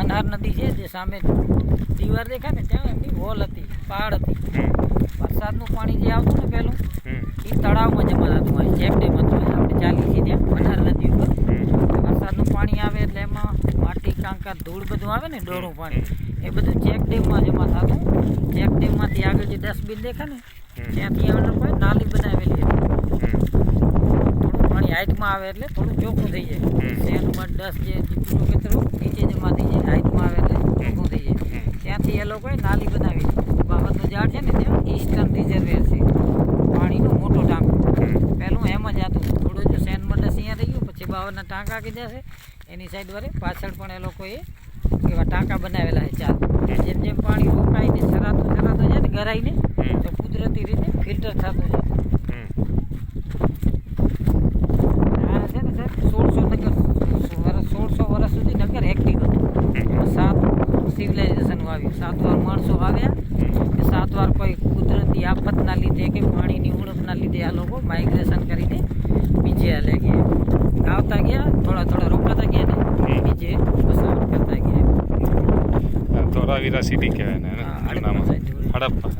મનહાર નદી છે જે સામે દીવાર દેખાય ને ત્યાં એમની વોલ હતી, પહાડ હતી. વરસાદનું પાણી જે આવતું ને પહેલું એ તળાવમાં જમા થતું હોય, ચેક ડેમ હતું આપણે ચાલી છીએ ત્યાં મનહાર નદી ઉપર. વરસાદનું પાણી આવે એટલે એમાં માટી કાંકર ધૂળ બધું આવે ને ડોળું પાણી એ બધું ચેક ડેમમાં જમા થતું. ચેક ડેમમાંથી આગળ જે ડસ્ટબિન દેખાય ને ત્યાંથી એ લોકોએ નાલી બનાવેલી હતી. થોડું પાણી હાઈટમાં આવે એટલે થોડું ચોખ્ખું થઈ જાય. શહેરમાં ડસ્ટ જે ચીકણું કચરો નીચે જમા થઈ જાય, હાઈટમાં આવે એટલે ચોખ્ખું થઈ જાય. ત્યાંથી એ લોકોએ નાલી બનાવી. બાબતનું ઝાડ છે ને ત્યાં ઈસ્ટર્ન રિઝર્વેર છે, પાણીનો મોટો ટાંકો. પહેલું એમ જ હતું, થોડું જો શહેરમાં ડસ અહીંયા થઈ ગયું પછી બાવરના ટાંકા કીધા છે એની સાઈડ વરે પાછળ પણ એ લોકોએ એવા ટાંકા બનાવેલા છે 4. જેમ જેમ પાણી રોકાઈને સરાતું જાય ને ગરાઈને તો કુદરતી રીતે ફિલ્ટર થતું જાય. આ છે ને સાહેબ 1600 વર્ષ સુધી નગર એક્ટિવ હતું. એમાં 7 સિવિલાઇઝેશન આવ્યું, 7 વાર માણસો આવ્યા કે 7 વાર કોઈ કુદરતી આફતના લીધે કે પાણીની ઉણપના લીધે આ લોકો માઇગ્રેશન કરીને બીજે હાલે ગયા, આવતા ગયા, થોડા રોકાતા ગયા ને બીજે વસાવટ કરતા ગયા. ધોળાવીરા સિટી કહેવાય ને, હડપ્પા.